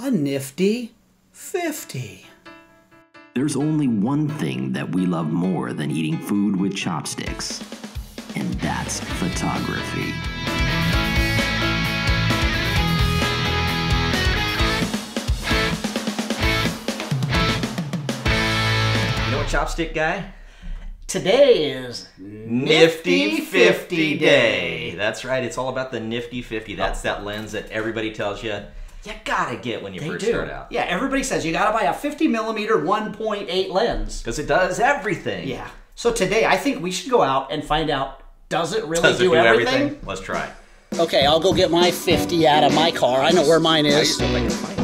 a Nifty 50. There's only one thing that we love more than eating food with chopsticks, and that's photography. You know what, chopstick guy? Today is Nifty 50 Day. That's right. It's all about the Nifty 50. That's that lens that everybody tells you gotta get when you first start out. Yeah, everybody says you gotta buy a 50mm 1.8 lens. Because it does everything. Yeah. So today, I think we should go out and find out, does it really do everything? Let's try. Okay, I'll go get my 50 out of my car. I know where mine is. I just don't think I can find mine.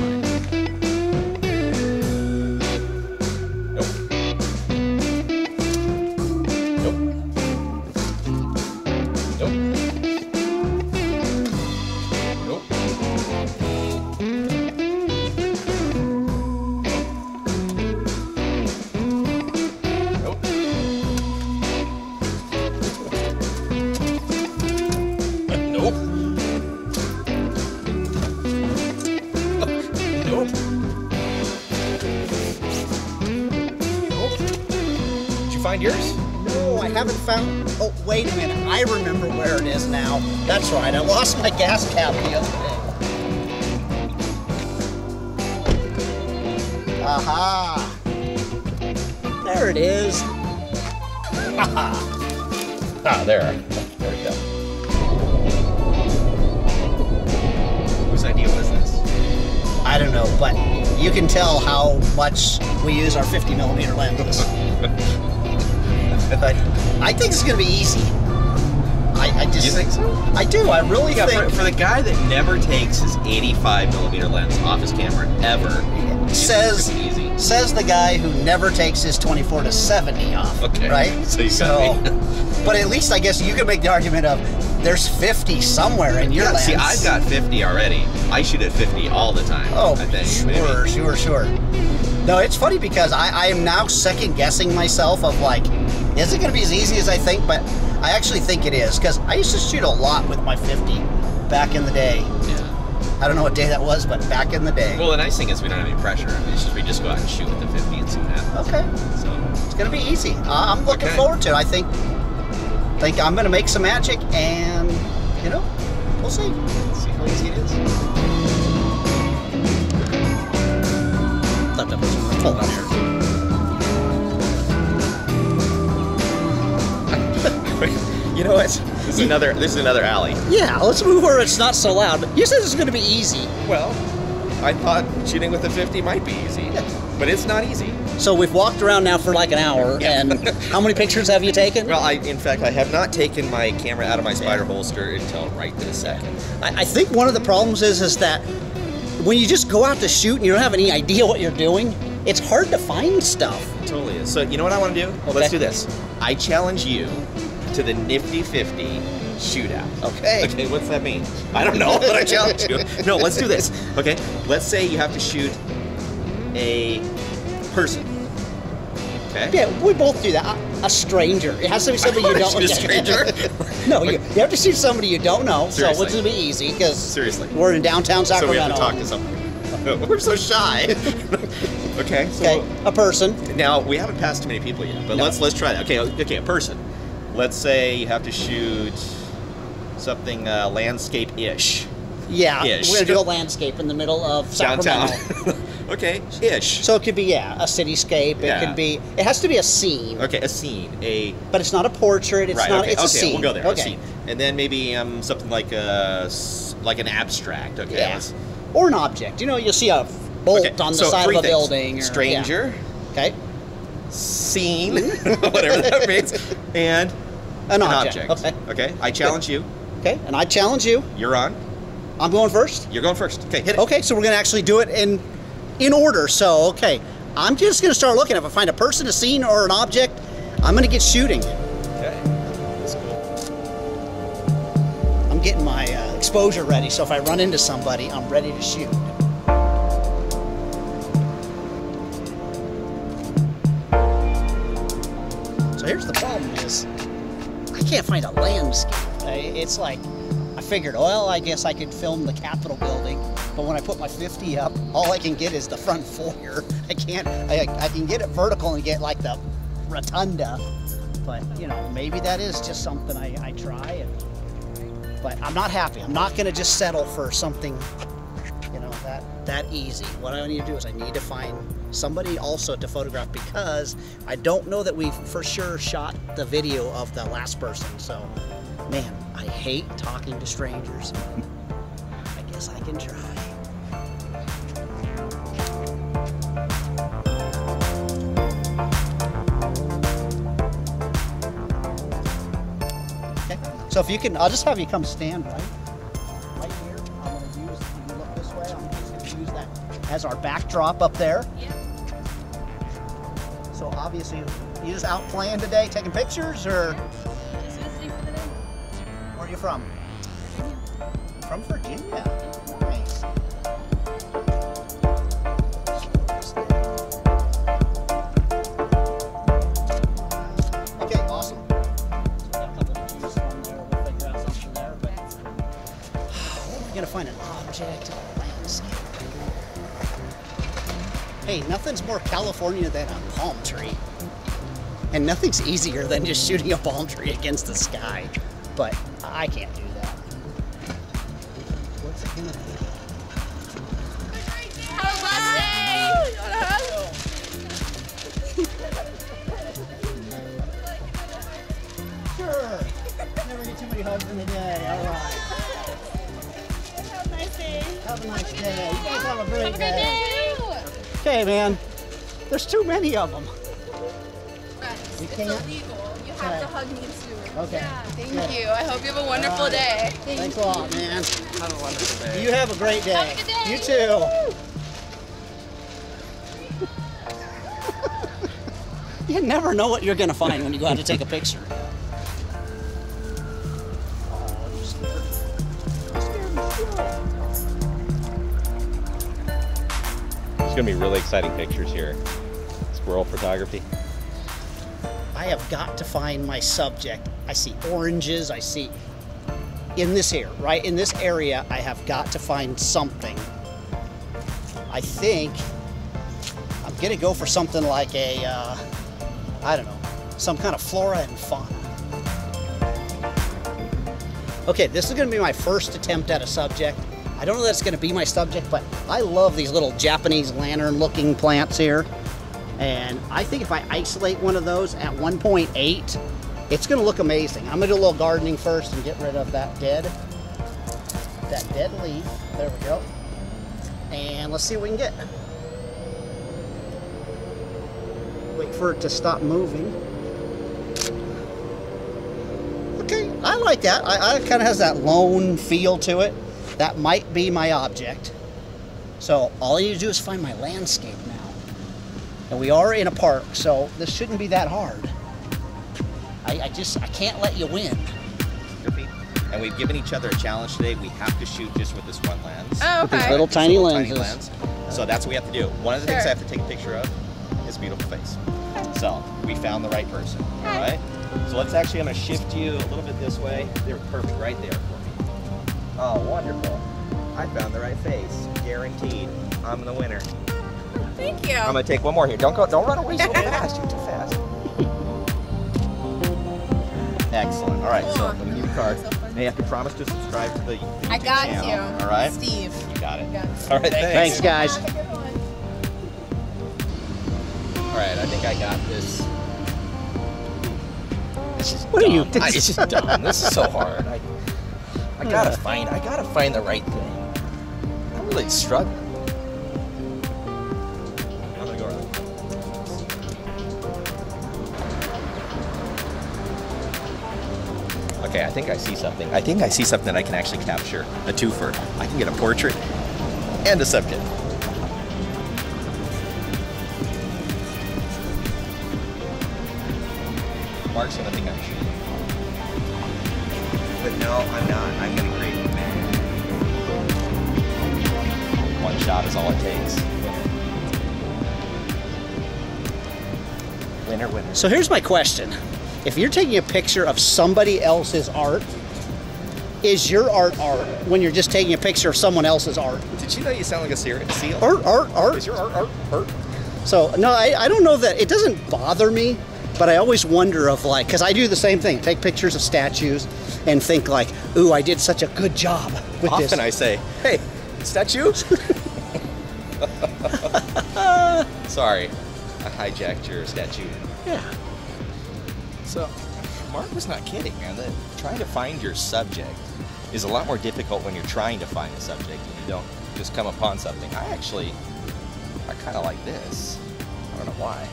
Find yours? No, I haven't found. Oh, wait a minute. I remember where it is now. That's right. I lost my gas cap the other day. Aha! There it is. Ah, there we go. Whose idea was this? I don't know, but you can tell how much we use our 50mm lenses. I think it's gonna be easy. I just. You think so? I do. I really think. For the guy that never takes his 85mm lens off his camera ever, says easy. Says the guy who never takes his 24-70 off. Okay. Right. So you got me. But at least I guess you can make the argument of there's 50 somewhere in your lens. See, I've got 50 already. I shoot at 50 all the time. Oh, I think, sure. No, it's funny because I am now second guessing myself of like, is it going to be as easy as I think? But I actually think it is, because I used to shoot a lot with my 50 back in the day. Yeah. I don't know what day that was, but back in the day. Well, the nice thing is we don't have any pressure. We just go out and shoot with the 50 and see what happens. Okay. So it's going to be easy. I'm looking forward to it. I think I'm going to make some magic, and you know, we'll see. Let's see how easy it is. Thought that was full on here. You know what? This is another alley. Yeah, let's move where it's not so loud. You said it's going to be easy. Well, I thought shooting with the 50 might be easy, but it's not easy. So we've walked around now for like an hour, and how many pictures have you taken? Well, in fact, I have not taken my camera out of my spider holster until right this second. I think one of the problems is that when you just go out to shoot and you don't have any idea what you're doing, it's hard to find stuff. It totally is. So you know what I want to do? Well, let's do this. I challenge you to the Nifty 50 shootout. Okay. Okay, what's that mean? I don't know, but I challenge you. No, let's do this. Okay, let's say you have to shoot a person. Okay. Yeah, we both do that. A stranger. It has to be somebody you don't know. A stranger? No, you have to shoot somebody you don't know. Seriously. So it's going to be easy because we're in downtown Sacramento. So we have to talk to somebody. We're so shy. Okay. So a person. Now we haven't passed too many people yet, but let's try that. Okay, a person. Let's say you have to shoot something landscape-ish. Yeah, we're going to do a landscape in the middle of Sacramento. Downtown. Okay, ish. So it could be, a cityscape. It could be, it has to be a scene. Okay, a scene. But it's not a portrait, it's not, it's a scene. We'll go there, a scene. And then maybe something like an abstract, okay? Yeah. Or an object. You know, you'll see a bolt on the side of a building. Or, stranger. Okay. Scene, whatever that means. And an object. Okay, I challenge you. Okay, and I challenge you. You're on. I'm going first? You're going first. Okay, hit it. Okay, so we're going to actually do it in order. So, okay, I'm just going to start looking. If I find a person, a scene, or an object, I'm going to get shooting. Okay, that's cool. I'm getting my exposure ready, so if I run into somebody, I'm ready to shoot. So here's the problem is, I can't find a landscape. It's like, I figured, well, I guess I could film the Capitol building, but when I put my 50 up, all I can get is the front foyer. I can get it vertical and get like the rotunda, but you know, maybe that is just something I try. But I'm not happy. I'm not gonna just settle for something, you know, that easy. What I need to do is I need to find somebody also to photograph, because I don't know that we've for sure shot the video of the last person. So, man, I hate talking to strangers. I guess I can try. Okay, so if you can, I'll just have you come stand right here. I'm gonna use, if you look this way, I'm just gonna use that as our backdrop up there. Yeah. So obviously, you just out playing today, taking pictures, or? Just visiting for the day. Where are you from? Virginia. From Virginia. Nice. Okay, awesome. So we got a couple of juice on there. We'll figure out something there. But we're gonna find an object, a landscape. Hey, nothing's more California than a palm tree. And nothing's easier than just shooting a palm tree against the sky. But I can't do that. What's it gonna be? Have a blessed day! Sure. Never get too many hugs in the day. All right. Have a nice day. Have a nice day. You guys have a great Have a good day. day! Okay, man. There's too many of them. Friends, We it's can't? illegal. You have Okay. to hug me soon. Okay. Yeah. Thank Good. you. I hope you have a wonderful All right. day. Thanks a lot, man. Have a wonderful day. You have a great day. Have a good day. You too. You never know what you're going to find when you go out to take a picture. There's gonna be really exciting pictures here. Squirrel photography. I have got to find my subject. I see oranges. I see in this here, right in this area, I have got to find something. I think I'm gonna go for something like a, I don't know, some kind of flora and fauna. Okay, this is gonna be my first attempt at a subject. I don't know that it's gonna be my subject, but I love these little Japanese lantern looking plants here. And I think if I isolate one of those at 1.8, it's gonna look amazing. I'm gonna do a little gardening first and get rid of that dead leaf. There we go. And let's see what we can get. Wait for it to stop moving. Okay, I like that. I kind of has that lone feel to it. That might be my object. So all I need to do is find my landscape now. And we are in a park, so this shouldn't be that hard. I can't let you win. And we've given each other a challenge today. We have to shoot just with this one lens. Oh, With these okay. little This tiny little lenses. lens. So that's what we have to do. One of the things I have to take a picture of is a beautiful face. So we found the right person. All right. So let's actually, I'm going to shift you a little bit this way. They're perfect right there for me. Oh, wonderful. I found the right face. Guaranteed. I'm the winner. Thank you. I'm going to take one more here. Don't run away so fast. You're too fast. Excellent. All right. So let me give you a card. Now you have to promise to subscribe to the YouTube I got channel. you. All right. Steve. You got it. Got it. All right. Thanks, guys. Have a good one. All right, I think I got this. This is What are you- dumb. This is dumb. This is so hard. I gotta find the right thing. I'm really struggling. I'm gonna go around. Okay, I think I see something. I think I see something I can actually capture. A twofer. I can get a portrait and a subject. Mark's gonna think I'm cheating. But no, I'm not. I'm gonna create one shot is all it takes. Winner, winner. So here's my question. If you're taking a picture of somebody else's art, is your art when you're just taking a picture of someone else's art? Did you know you sound like a seal? Art. Is your art? So, no, I don't know that, it doesn't bother me, but I always wonder of like, because I do the same thing, take pictures of statues and think like, ooh, I did such a good job with this. Often I say, hey, statue? Sorry, I hijacked your statue. Yeah. So, Mark was not kidding, man. Trying to find your subject is a lot more difficult when you're trying to find a subject and you don't just come upon something. I kind of like this. I don't know why.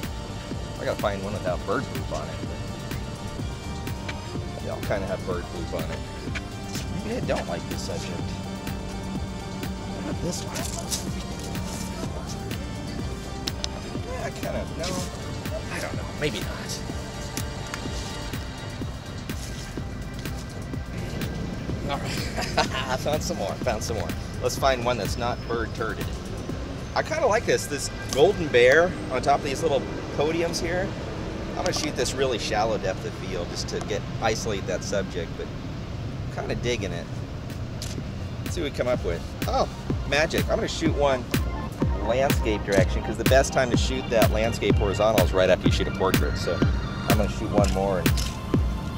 I gotta find one without bird poop on it. They all kind of have bird poop on it. Maybe I don't like this subject. What about this one? Yeah, kind of, no. I don't know. Maybe not. All right. I found some more. Let's find one that's not bird turded. I kind of like this golden bear on top of these little podiums here. I'm gonna shoot this really shallow depth of field just to isolate that subject, but I'm kind of digging it. Let's see what we come up with. Oh, magic. I'm gonna shoot one landscape direction because the best time to shoot that landscape horizontal is right after you shoot a portrait. So I'm gonna shoot one more and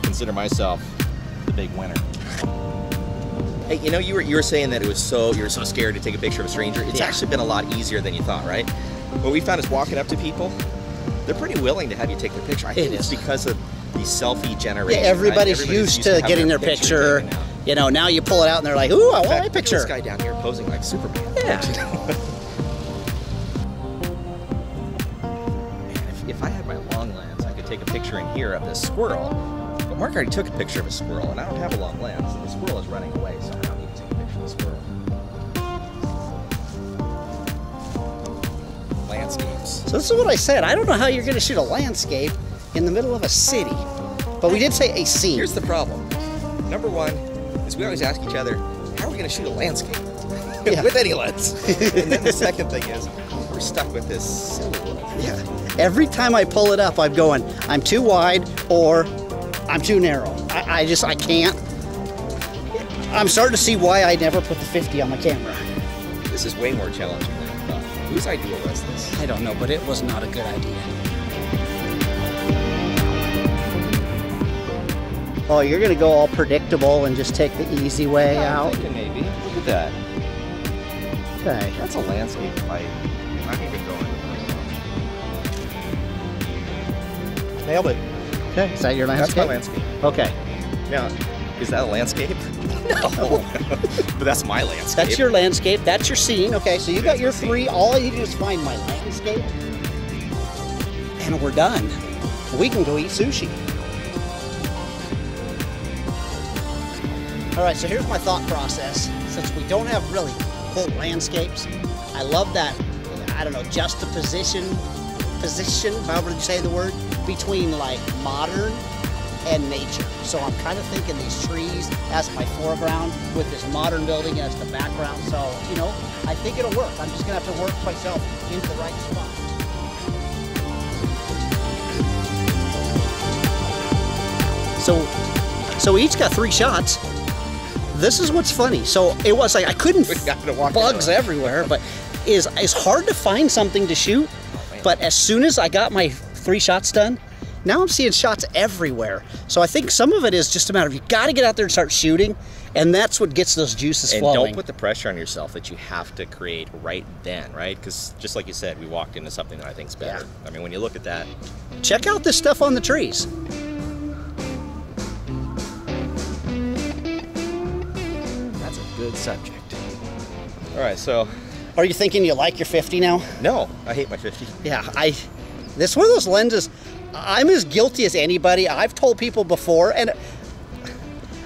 consider myself the big winner. Hey, you know, you were saying that you were so scared to take a picture of a stranger. It's actually been a lot easier than you thought, right? What we found is walking up to people, they're pretty willing to have you take their picture. I think it's because of the selfie generation. Yeah, everybody's used to getting their picture. You know, now you pull it out and they're like, ooh, I want my picture. This guy down here posing like Superman. Yeah. Man, if I had my long lens, I could take a picture in here of this squirrel. But Mark already took a picture of a squirrel, and I don't have a long lens, and the squirrel is running away, so I don't need to take a picture of the squirrel. Landscapes. So this is what I said. I don't know how you're going to shoot a landscape in the middle of a city, but we did say a scene. Here's the problem. Number one is we always ask each other, how are we going to shoot a landscape with any lens? And then the second thing is we're stuck with this silhouette. Yeah. Every time I pull it up, I'm going, I'm too wide or I'm too narrow. I can't. I'm starting to see why I never put the 50 on my camera. This is way more challenging than I thought. Whose idea was this? I don't know, but it was not a good idea. Oh, you're gonna go all predictable and just take the easy way out? I'm thinking maybe. Look at that. Okay. That's a landscape fight. I'm even going. Nailed it. Okay, is that your landscape? That's my landscape. Okay. Now, is that a landscape? No. But that's my landscape. That's your landscape. That's your scene. Okay, so you got your three. All I need to do is find my landscape. And we're done. We can go eat sushi. All right, so here's my thought process. Since we don't have really full landscapes, I love that, I don't know, juxtaposition, however you say the word, between like modern and nature. So I'm kind of thinking these trees as my foreground with this modern building as the background. So, you know, I think it'll work. I'm just gonna have to work myself into the right spot. So we each got 3 shots. This is what's funny. So it was like I couldn't bugs everywhere, but it's hard to find something to shoot. But as soon as I got my 3 shots done, now I'm seeing shots everywhere. So I think some of it is just a matter of you got to get out there and start shooting, and that's what gets those juices flowing. And don't put the pressure on yourself that you have to create right then, right? Because just like you said, we walked into something that I think is better. Yeah. I mean, when you look at that. Check out this stuff on the trees. That's a good subject. All right, so. Are you thinking you like your 50 now? No, I hate my 50. Yeah, this one of those lenses, I'm as guilty as anybody. I've told people before, and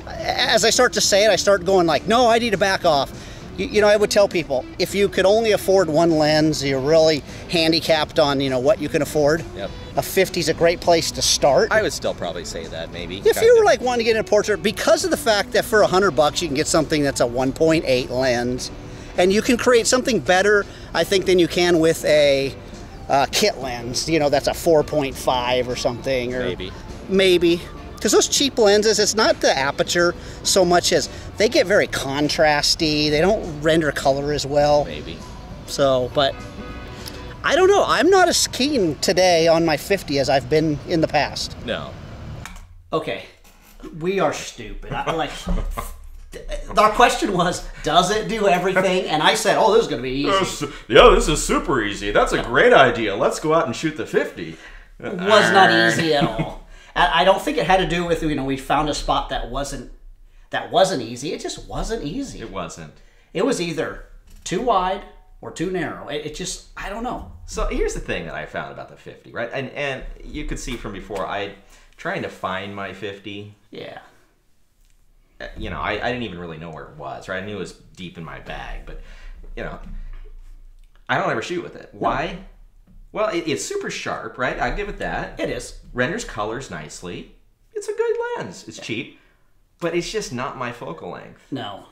as I start to say it, I start going like, no, I need to back off. You know, I would tell people, if you could only afford one lens, you're really handicapped on, you know, what you can afford. Yep. A 50 is a great place to start. I would still probably say that, maybe. If you were like wanting to get in a portrait, because of the fact that for $100 you can get something that's a 1.8 lens, and you can create something better, I think, than you can with a kit lens. You know, that's a 4.5 or something. Or maybe. because those cheap lenses, it's not the aperture so much as they get very contrasty. They don't render color as well. Maybe. So, but I don't know. I'm not as keen today on my 50 as I've been in the past. No. Okay, we are stupid. Our question was, does it do everything? And I said, oh, this is going to be easy. Yeah, this is super easy. That's a great idea. Let's go out and shoot the 50. It was not easy at all. I don't think it had to do with, we found a spot that wasn't easy. It just wasn't easy. It wasn't. It was either too wide or too narrow. It just, I don't know. So here's the thing that I found about the 50, right? And you could see from before, trying to find my 50. Yeah. I didn't even really know where it was, right? I knew it was deep in my bag, but, I don't ever shoot with it. Why? No. Well, it's super sharp, right? I give it that. It is. Renders colors nicely. It's a good lens. It's cheap, but it's just not my focal length. No.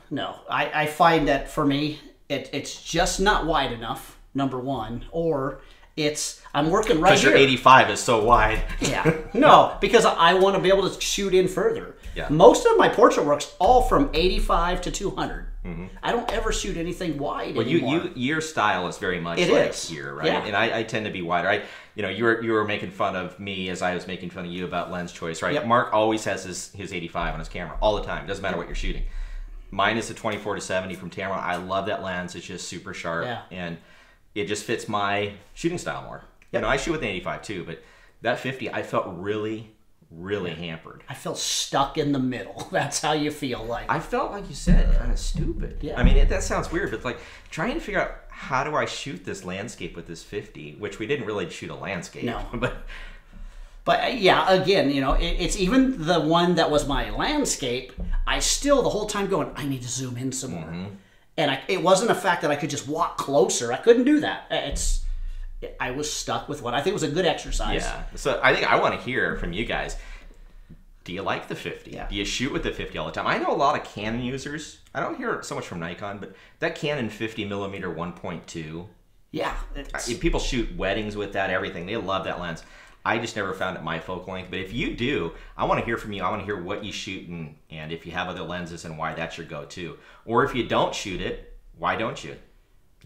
I find that for me, it's just not wide enough, number one, or I'm working right here. Because your 85 is so wide. Yeah. No, because I want to be able to shoot in further. Yeah. Most of my portrait work's all from 85 to 200. Mm-hmm. I don't ever shoot anything wide anymore. Your style is very much here, right? Yeah. And I tend to be wider. You were making fun of me as I was making fun of you about lens choice, right? Yep. Mark always has his 85 on his camera all the time. Doesn't matter what you're shooting. Mine is a 24-70 from Tamron. I love that lens. It's just super sharp, and it just fits my shooting style more. Yep. I shoot with an 85 too, but that 50, I felt really hampered. I felt stuck in the middle. That's how you feel like. I felt, like you said, kind of stupid. Yeah. I mean, that sounds weird, but it's like trying to figure out how do I shoot this landscape with this 50, which we didn't really shoot a landscape. No. But yeah, again, it's even the one that was my landscape, I still the whole time going, I need to zoom in some more. Mm-hmm. And it wasn't a fact that I could just walk closer. I couldn't do that. I was stuck with what I think was a good exercise. Yeah. So I think I want to hear from you guys. Do you like the 50? Yeah. Do you shoot with the 50 all the time? I know a lot of Canon users. I don't hear it so much from Nikon, but that Canon 50mm 1.2. Yeah. People shoot weddings with that, everything. They love that lens. I just never found it my focal length. But if you do, I want to hear from you. I want to hear what you shoot and if you have other lenses and why that's your go-to. Or if you don't shoot it, why don't you?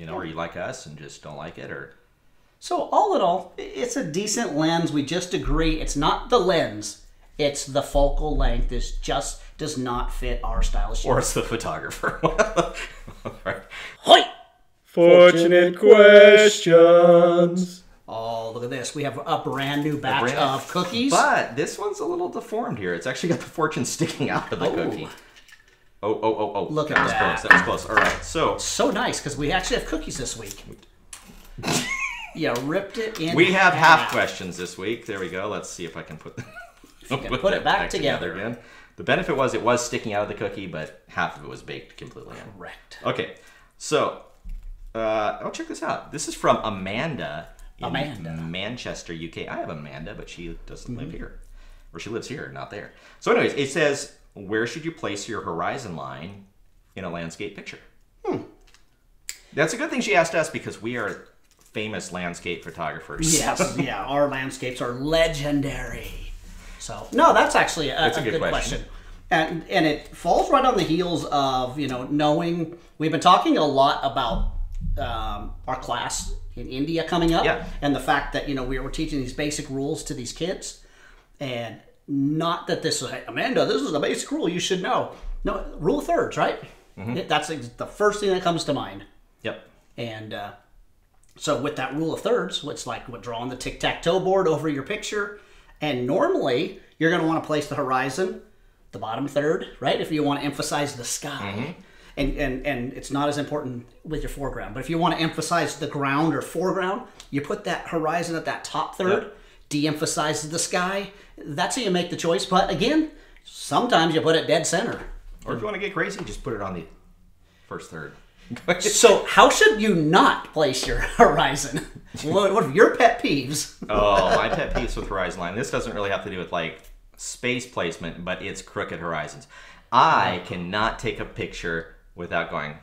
Or you like us and just don't like it, or... So all in all, it's a decent lens. We just agree it's not the lens. It's the focal length. This just does not fit our style of shooting. Or it's the photographer. Right. Hoi! Fortunate questions. Oh, look at this. We have a brand new batch of cookies. But this one's a little deformed here. It's actually got the fortune sticking out of the cookie. Oh. Look at that. That was close. All right. So nice, because we actually have cookies this week. You ripped it in We have half questions this week. There we go. Let's see if I can put it back together again. The benefit was it was sticking out of the cookie, but half of it was baked completely in. Correct. Okay. So, check this out. This is from Amanda in Manchester, UK. I have Amanda, but she doesn't live here. Or she lives here, not there. So anyways, it says, where should you place your horizon line in a landscape picture? That's a good thing she asked us because we are famous landscape photographers. Yes, yeah, our landscapes are legendary. So, no, that's actually a good question. And it falls right on the heels of, knowing, we've been talking a lot about our class in India coming up. Yeah. And the fact that, we were teaching these basic rules to these kids. And not that this is, hey, Amanda, this is a basic rule you should know. No, rule of thirds, right? Mm-hmm. That's the first thing that comes to mind. Yep. And so with that rule of thirds, it's like drawing the tic-tac-toe board over your picture. And normally, you're going to want to place the horizon, the bottom third, right? If you want to emphasize the sky. Mm-hmm. And it's not as important with your foreground. But if you want to emphasize the ground or foreground, you put that horizon at that top third, de-emphasizes the sky. That's how you make the choice. But again, sometimes you put it dead center. Or if you want to get crazy, just put it on the first third. So how should you not place your horizon? What are your pet peeves? Oh, my pet peeves with horizon line. This doesn't really have to do with like space placement, but it's crooked horizons. I cannot take a picture without going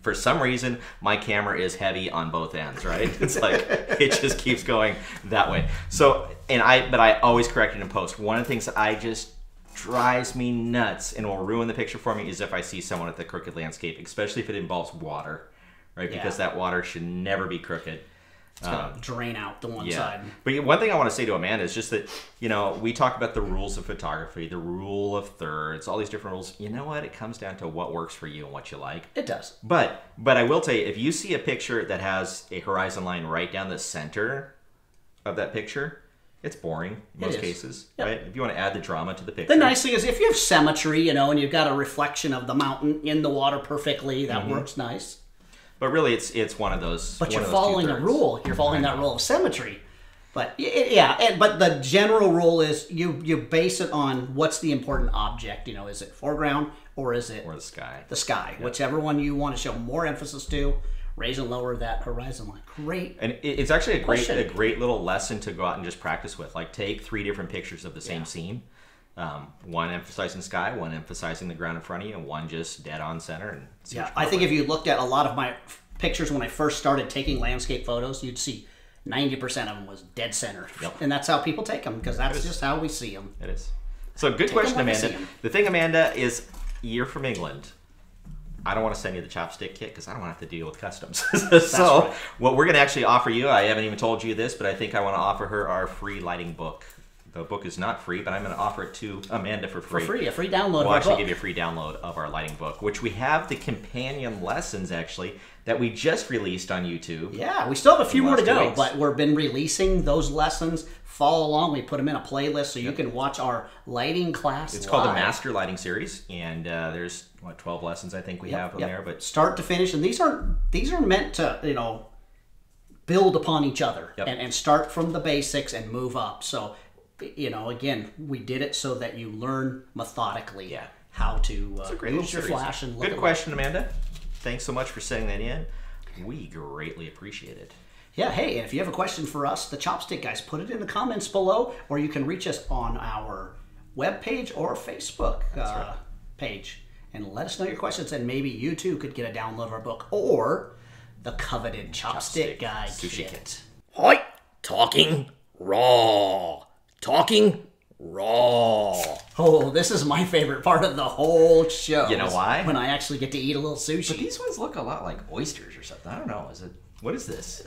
for some reason, my camera is heavy on both ends, right? It's like, it just keeps going that way. So, but I always correct it in post. One of the things that I just drives me nuts and will ruin the picture for me is if I see someone at the crooked landscape, especially if it involves water, right? Because that water should never be crooked. It's going to drain out the one side. But one thing I want to say to Amanda is just that, you know, we talk about the rules of photography, the rule of thirds, all these different rules. You know what? It comes down to what works for you and what you like. It does. But I will tell you, if you see a picture that has a horizon line right down the center of that picture, it's boring in most cases, right? If you want to add the drama to the picture. The nice thing is if you have symmetry, you know, and you've got a reflection of the mountain in the water perfectly, that works nice. But really, it's one of those. But you're following a rule. You're following that rule of symmetry. But but the general rule is you base it on what's the important object. You know, is it foreground or is it the sky? The sky, whichever one you want to show more emphasis to. Raise and lower that horizon line. Great. And it's actually a great little lesson to go out and just practice with. Like, take 3 different pictures of the same scene. One emphasizing sky, one emphasizing the ground in front of you, and one just dead on center. And I think if you looked at a lot of my pictures when I first started taking landscape photos, you'd see 90% of them was dead center. Yep. And that's how people take them, because that's just how we see them. It is. So good question, Amanda. The thing, Amanda, is you're from England. I don't want to send you the chopstick kit because I don't want to have to deal with customs. So what we're going to actually offer you, I haven't even told you this, but I think I want to offer her our free lighting book. The book is not free, but I'm going to offer it to Amanda for free. For free, a free download. We'll actually give you a free download of our lighting book, which we have the companion lessons, actually, that we just released on YouTube. Yeah, we still have a few more to go, but we've been releasing those lessons. Follow along. We put them in a playlist so you can watch our lighting class It's called the Master Lighting Series, and there's, 12 lessons I think we have on there. But start to finish, and these are meant to, you know, build upon each other and start from the basics and move up. So, you know, again, we did it so that you learn methodically how to use your flash and look. Good question, Amanda. Thanks so much for sending that in. We greatly appreciate it. Yeah, hey, and if you have a question for us, the Chopstick guys, put it in the comments below, or you can reach us on our webpage or Facebook page. And let us know your questions, and maybe you too could get a download of our book or the coveted Chopstick Guide Sushi Kit. Hoi! Talking raw. Talking raw. Oh, this is my favorite part of the whole show. You know why? When I actually get to eat a little sushi. But these ones look a lot like oysters or something. I don't know. What is this?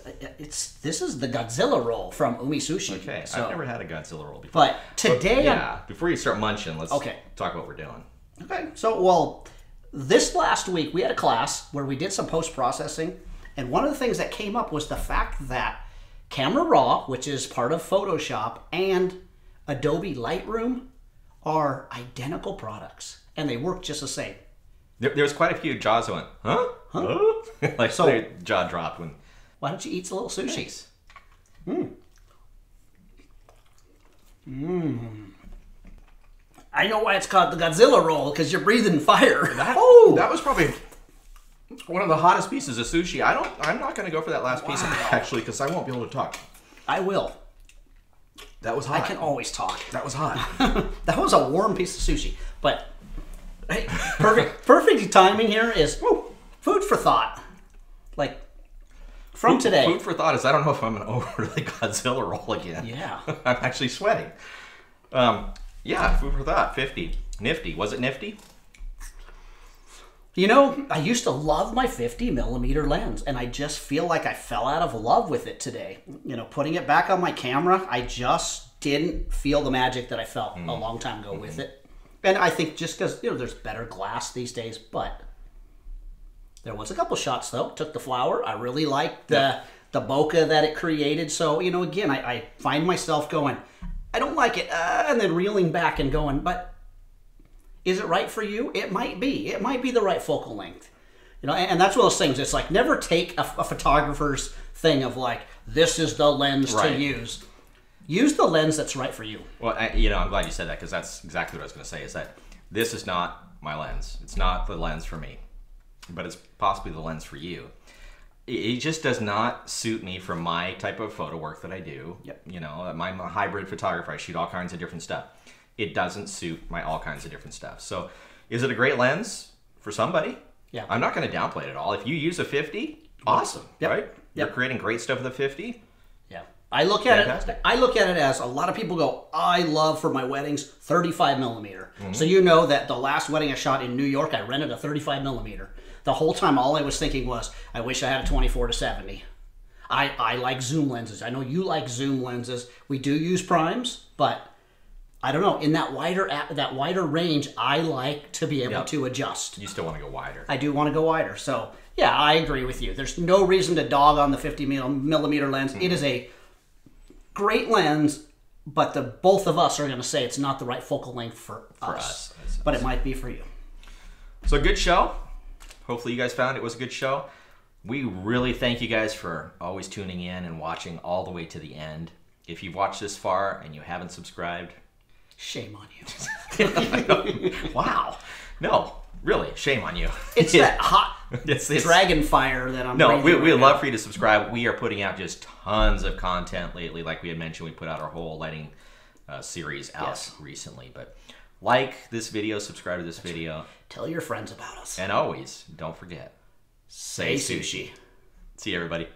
This is the Godzilla roll from Umi Sushi. Okay, so, I've never had a Godzilla roll before. But today, before you start munching, let's talk about what we're doing. Okay, so this last week we had a class where we did some post-processing, and one of the things that came up was the fact that Camera Raw, which is part of Photoshop, and Adobe Lightroom are identical products, and they work just the same. There was quite a few jaws that went, huh? Huh? Like, so their jaw dropped when... Why don't you eat a little sushi? I know why it's called the Godzilla roll, because you're breathing fire. That was probably one of the hottest pieces of sushi. I'm not going to go for that last piece, actually, because I won't be able to talk. I will. That was hot. I can always talk. That was hot. That was a warm piece of sushi. But hey, perfect timing here is food for thought. Like, from today. Food for thought is I don't know if I'm going to overly Godzilla roll again. Yeah. I'm actually sweating. Yeah, food for thought. 50. Nifty. Was it nifty? You know, I used to love my 50mm lens, and I just feel like I fell out of love with it today. You know, putting it back on my camera, I just didn't feel the magic that I felt a long time ago with it. And I think just because, you know, there's better glass these days, but there was a couple shots, though. Took the flower. I really liked the bokeh that it created. So, you know, again, I find myself going, I don't like it, and then reeling back and going, but is it right for you? It might be. It might be the right focal length. You know, and that's one of those things. It's like, never take a photographer's thing of like, this is the lens to use. Use the lens that's right for you. Well, you know, I'm glad you said that, because that's exactly what I was going to say, is that this is not my lens. It's not the lens for me, but it's possibly the lens for you. It just does not suit me for my type of photo work that I do. Yep. You know, I'm a hybrid photographer. I shoot all kinds of different stuff. It doesn't suit my all kinds of different stuff. So is it a great lens for somebody? Yeah. I'm not going to downplay it at all. If you use a 50, awesome, Yep. right? Yep. You're creating great stuff with a 50. Yeah. I look at Fantastic. it. I look at it as a lot of people go. I love for my weddings 35 millimeter. So you know that the last wedding I shot in New York, I rented a 35 millimeter. The whole time, all I was thinking was, I wish I had a 24 to 70. I like zoom lenses. I know you like zoom lenses. We do use primes, but I don't know. In that wider range, I like to be able to adjust. You still want to go wider. I do want to go wider. So yeah, I agree with you. There's no reason to dog on the 50 millimeter lens. It is a great lens, but both of us are going to say it's not the right focal length for us. But it might be for you. So good show. Hopefully you guys found it was a good show. We really thank you guys for always tuning in and watching all the way to the end. If you've watched this far and you haven't subscribed, shame on you. wow. No, really, shame on you. It's that hot it's dragon fire that I'm No, breathing we'd right love now. for you to subscribe. We are putting out just tons of content lately. Like we had mentioned, we put out our whole lighting series out recently. But like this video, subscribe to this video. Tell your friends about us. And always, don't forget, say sushi. See you, everybody.